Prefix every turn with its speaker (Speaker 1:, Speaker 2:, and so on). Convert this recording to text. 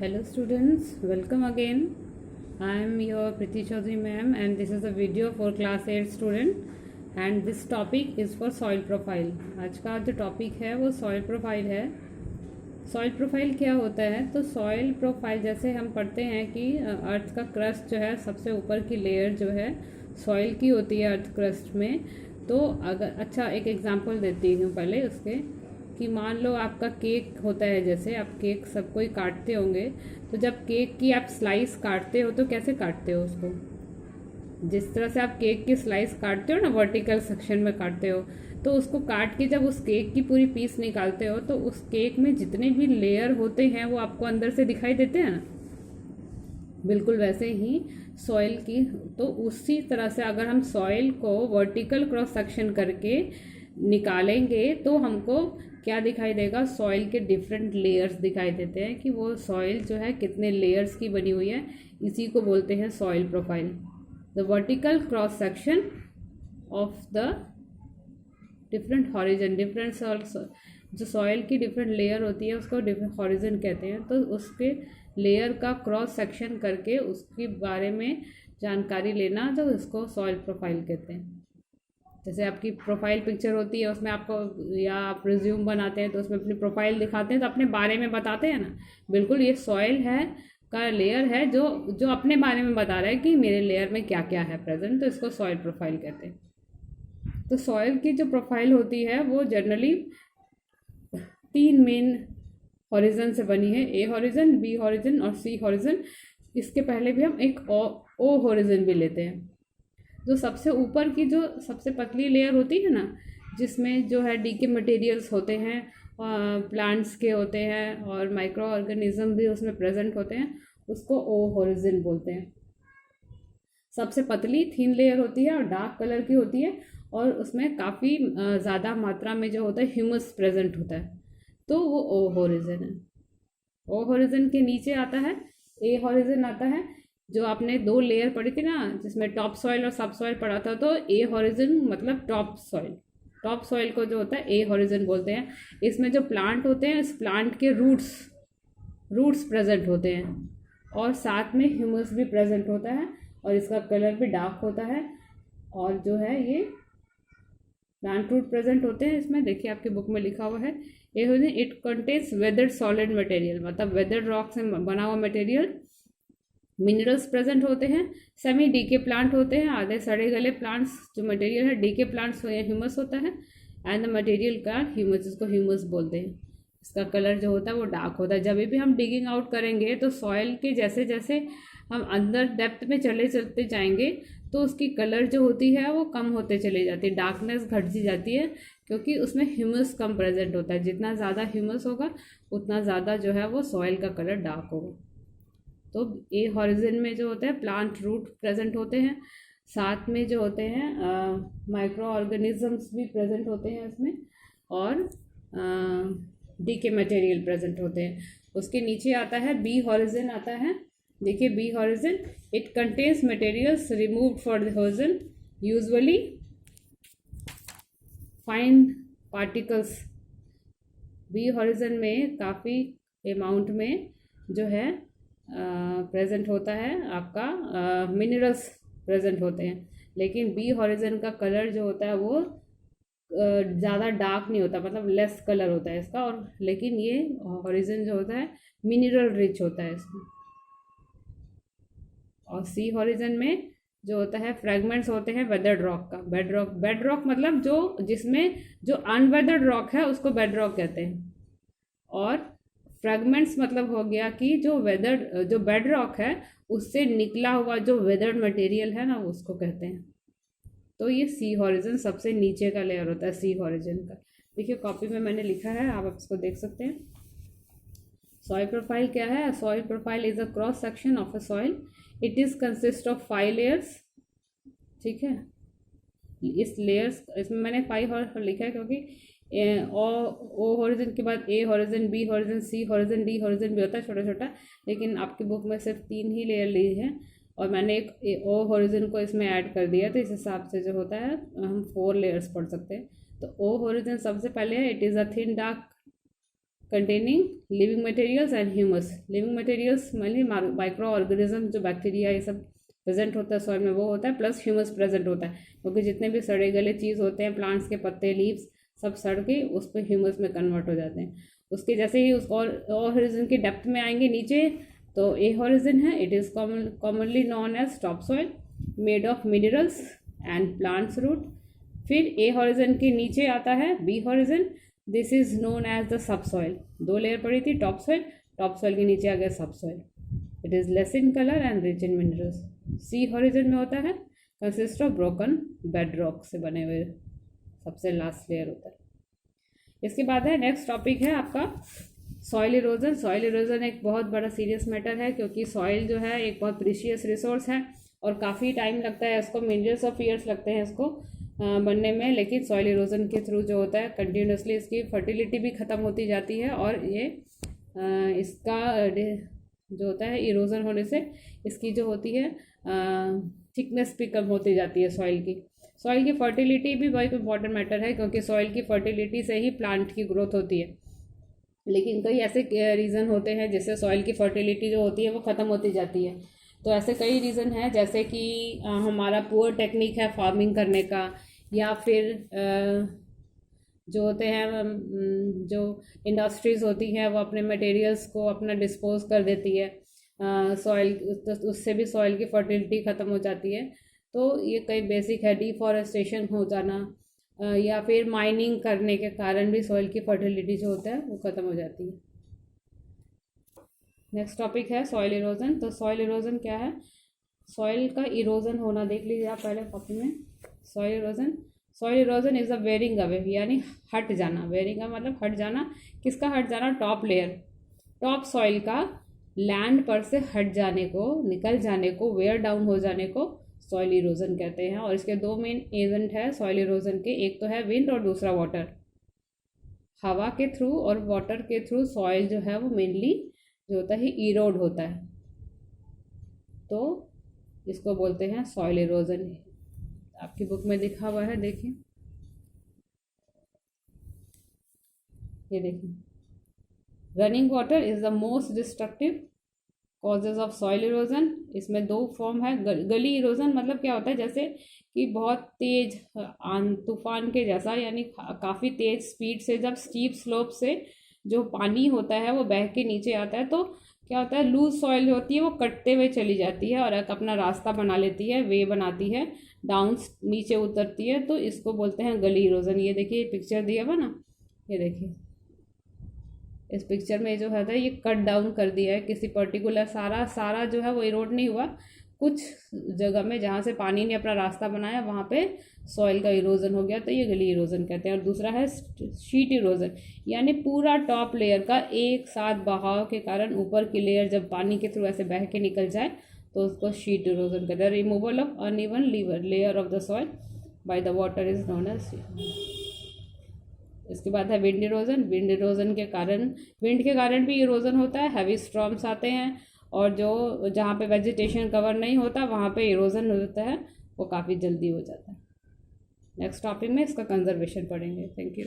Speaker 1: Hello students, welcome again. I am your Priti Chaudhary ma'am and this is a video for class 8 student and this topic is for soil profile. आज का जो topic है वो soil profile है. Soil profile क्या होता है? तो सॉइल प्रोफाइल जैसे हम पढ़ते हैं कि अर्थ का क्रस्ट जो है सबसे ऊपर की लेयर जो है सॉइल की होती है अर्थ क्रस्ट में. तो अगर अच्छा एक एग्जांपल देती हूँ पहले उसके कि मान लो आपका केक होता है, जैसे आप केक सब कोई काटते होंगे. तो जब केक की आप स्लाइस काटते हो तो कैसे काटते हो उसको? जिस तरह से आप केक की स्लाइस काटते हो ना, वर्टिकल सेक्शन में काटते हो, तो उसको काट के जब उस केक की पूरी पीस निकालते हो तो उस केक में जितने भी लेयर होते हैं वो आपको अंदर से दिखाई देते हैं ना. बिल्कुल वैसे ही सॉइल की, तो उसी तरह से अगर हम सॉइल को वर्टिकल क्रॉस सेक्शन करके निकालेंगे तो हमको क्या दिखाई देगा? सॉइल के डिफरेंट लेयर्स दिखाई देते हैं कि वो सॉइल जो है कितने लेयर्स की बनी हुई है. इसी को बोलते हैं soil profile. The vertical cross section of the different horizon. जो सॉइल की डिफरेंट लेयर होती है उसको डिफरेंट हॉरिजन कहते हैं. तो उसके लेयर का क्रॉस सेक्शन करके उसके बारे में जानकारी लेना, जो उसको सॉइल प्रोफाइल कहते हैं. जैसे आपकी प्रोफाइल पिक्चर होती है उसमें आपको, या आप रिज्यूम बनाते हैं तो उसमें अपनी प्रोफाइल दिखाते हैं तो अपने बारे में बताते हैं ना. बिल्कुल ये सॉइल है का लेयर है जो जो अपने बारे में बता रहा है कि मेरे लेयर में क्या क्या है प्रेजेंट. तो इसको सॉइल प्रोफाइल कहते हैं. तो सॉइल की जो प्रोफाइल होती है वो जनरली 3 मेन हॉरिजन से बनी है. ए हॉरिजन, बी हॉरिजन और सी हॉरिजन. इसके पहले भी हम एक ओ हॉरिजन भी लेते हैं. जो सबसे ऊपर की जो सबसे पतली लेयर होती है ना, जिसमें जो है डीके मटेरियल्स होते हैं, प्लांट्स के होते हैं और माइक्रो ऑर्गेनिज्म भी उसमें प्रेजेंट होते हैं, उसको ओ हॉरिजन बोलते हैं. सबसे पतली थीन लेयर होती है और डार्क कलर की होती है और उसमें काफ़ी ज़्यादा मात्रा में जो होता है ह्यूमस प्रेजेंट होता है, तो वो ओ हॉरिजन है. ओ हॉरिजन के नीचे आता है ए हॉरिजन आता है. जो आपने 2 लेयर पढ़ी थी ना जिसमें टॉप सॉइल और सब सॉइल पढ़ा था, तो ए हॉरिजन मतलब टॉप सॉइल. टॉप सॉइल को जो होता है ए हॉरिजन बोलते हैं. इसमें जो प्लांट होते हैं, इस प्लांट के रूट्स प्रेजेंट होते हैं और साथ में ह्यूमस भी प्रेजेंट होता है और इसका कलर भी डार्क होता है. और जो है ये प्लांट रूट प्रेजेंट होते हैं इसमें. देखिए आपकी बुक में लिखा हुआ है a horizon it contains weathered solid material, मतलब वेदर्ड रॉक से बना हुआ मटेरियल. मिनरल्स प्रेजेंट होते हैं. सेमी डीके प्लांट होते हैं, आधे सड़े गले प्लांट्स. जो मटेरियल है डीके प्लांट्स ह्यूमस होता है एंड द मटेरियल का ह्यूमस, जिसको ह्यूमस बोलते हैं. इसका कलर जो होता है वो डार्क होता है. जब भी हम डिगिंग आउट करेंगे तो सॉइल के जैसे जैसे हम अंदर डेप्थ में चलते जाएंगे तो उसकी कलर जो होती है वो कम होते चली जाती है, डार्कनेस घटती जाती है, क्योंकि उसमें ह्यूमस कम प्रेजेंट होता है. जितना ज़्यादा ह्यूमस होगा उतना ज़्यादा जो है वो सॉइल का कलर डार्क होगा. तो ए हॉरिजन में जो होता है प्लांट रूट प्रेजेंट होते हैं, साथ में जो होते हैं माइक्रो ऑर्गेनिजम्स भी प्रेजेंट होते हैं इसमें, और डीके मटेरियल प्रेजेंट होते हैं. उसके नीचे आता है बी हॉरिजन आता है. देखिए B horizon it contains materials removed for the horizon, usually fine particles. B horizon में काफ़ी अमाउंट में जो है प्रेजेंट होता है आपका मिनरल्स प्रेजेंट होते हैं. लेकिन बी हॉरिजन का कलर जो होता है वो ज़्यादा डार्क नहीं होता, मतलब लेस कलर होता है इसका. और लेकिन ये हॉरिजन जो होता है मिनरल रिच होता है इसमें. और सी हॉरिजन में जो होता है फ्रेगमेंट्स होते हैं वेदर्ड रॉक का. बेड रॉक मतलब जो जिसमें जो अनवेदर्ड रॉक है उसको बेड रॉक कहते हैं. और फ्रेगमेंट्स मतलब हो गया कि जो बेड रॉक है उससे निकला हुआ जो वेदर्ड मटेरियल है ना उसको कहते हैं. तो ये सी हॉरिजन सबसे नीचे का लेयर होता है सी हॉरिजन का. देखिए कॉपी में मैंने लिखा है, आप इसको देख सकते हैं. सॉइल प्रोफाइल क्या है? Soil profile is a cross section of a soil. It is consist of 5 layers. ठीक है, इस लेयर्स इसमें मैंने 5 लिखा है क्योंकि ओ हॉरिजन के बाद ए हॉरिजन, बी हॉरिजन, सी हॉरिजन, डी हॉरिजन भी होता है छोटा छोटा. लेकिन आपकी बुक में सिर्फ 3 ही लेयर ली है और मैंने एक ओ हॉरिजन को इसमें ऐड कर दिया, तो इस हिसाब से जो होता है हम 4 लेयर्स पढ़ सकते हैं. तो ओ हॉरिजन सबसे पहले है. It is a thin dark containing living materials and humus. Living materials मानी माइक्रो ऑर्गेनिज्म, जो बैक्टीरिया ये सब प्रेजेंट होता है सॉइल में वो होता है, प्लस ह्यूमस प्रेजेंट होता है, क्योंकि जितने भी सड़े गले चीज़ होते हैं, प्लांट्स के पत्ते, लीव्स, सब सड़ के उस पर ह्यूमस में कन्वर्ट हो जाते हैं। उसके जैसे ही उस और हॉरिजन की डेप्थ में आएंगे नीचे, तो ए हॉरिजन है, it is commonly known as top soil made of minerals and plants root. फिर ए हॉरिजन के नीचे आता है B horizon, this is known as the sub soil. 2 layer पड़ी थी, टॉप सॉइल के नीचे आ गया sub soil. It is less in colour and rich in minerals. C horizon में होता है consist of broken bed rock से बने हुए, सबसे लास्ट लेयर होता है। इसके बाद है नेक्स्ट टॉपिक है आपका सॉइल इरोजन। सॉइल इरोजन एक बहुत बड़ा सीरियस मैटर है, क्योंकि सॉइल जो है एक बहुत प्रीशियस रिसोर्स है और काफ़ी टाइम लगता है इसको, मिलियंस ऑफ ईयर्स लगते हैं इसको बनने में। लेकिन सॉइल इरोजन के थ्रू जो होता है कंटिन्यूसली इसकी फर्टिलिटी भी ख़त्म होती जाती है, और ये इसका जो होता है इरोजन होने से इसकी जो होती है थिकनेस भी कम होती जाती है सॉइल की। सॉइल की फर्टिलिटी भी बहुत इंपॉर्टेंट मैटर है, क्योंकि सॉइल की फर्टिलिटी से ही प्लांट की ग्रोथ होती है। लेकिन कई ऐसे रीज़न होते हैं जिससे सॉइल की फर्टिलिटी जो होती है वो ख़त्म होती जाती है। तो ऐसे कई रीज़न हैं, जैसे कि हमारा पुअर टेक्निक है फार्मिंग करने का, या फिर जो होते हैं जो इंडस्ट्रीज़ होती हैं वो अपने मटेरियल्स को अपना डिस्पोज कर देती है सॉइल, तो उससे भी सॉइल की फर्टिलिटी ख़त्म हो जाती है। तो ये कई बेसिक है। डिफॉरेस्टेशन हो जाना या फिर माइनिंग करने के कारण भी सॉइल की फर्टिलिटी जो होता है वो ख़त्म हो जाती है। नेक्स्ट टॉपिक है सॉइल इरोजन। तो सॉइल इरोजन क्या है? सॉइल का इरोजन होना देख लीजिए आप पहले कॉपी में। Soil erosion is a wearing away, यानी हट जाना। वेयरिंग का मतलब हट जाना। किसका हट जाना? टॉप लेयर, टॉप सॉइल का लैंड पर से हट जाने को, निकल जाने को, वेयर डाउन हो जाने को सॉइल इरोजन कहते हैं। और इसके 2 मेन एजेंट है सॉइल इरोजन के, एक तो है विंड और दूसरा वाटर। हवा के थ्रू और वाटर के थ्रू सॉइल जो है वो मेनली जो होता है इरोड होता है, तो इसको बोलते हैं सॉइल इरोजन। आपकी बुक में लिखा हुआ है, देखिए, ये देखिए, running water is the most destructive causes of soil erosion. इसमें 2 फॉर्म है। गली इरोजन मतलब क्या होता है? जैसे कि बहुत तेज तूफान के जैसा, यानी काफ़ी तेज स्पीड से जब स्टीप स्लोप से जो पानी होता है वो बह के नीचे आता है, तो क्या होता है, लूज सॉइल होती है वो कटते हुए चली जाती है और एक अपना रास्ता बना लेती है, वे बनाती है, डाउन नीचे उतरती है, तो इसको बोलते हैं गली इरोजन। ये देखिए पिक्चर दिया हुआ ना, ये देखिए इस पिक्चर में जो है ये कट डाउन कर दिया है किसी पर्टिकुलर, सारा जो है वो इरोड नहीं हुआ, कुछ जगह में जहाँ से पानी ने अपना रास्ता बनाया वहाँ पे सॉइल का इरोजन हो गया, तो ये गली इरोजन कहते हैं। और दूसरा है शीट इरोजन, यानी पूरा टॉप लेयर का एक साथ बहाव के कारण ऊपर की लेयर जब पानी के थ्रू ऐसे बह के निकल जाए तो उसको शीट इरोजन कहते हैं। Removal of uneven layer of the soil by the water is known as. इसके बाद है विंड इरोजन। विंड के कारण भी इरोजन होता है। हैवी स्टॉर्म्स आते हैं और जो जहाँ पे वेजिटेशन कवर नहीं होता वहाँ पे इरोजन होता है, वो काफ़ी जल्दी हो जाता है। नेक्स्ट टॉपिक में इसका कंजर्वेशन पढ़ेंगे। Thank you.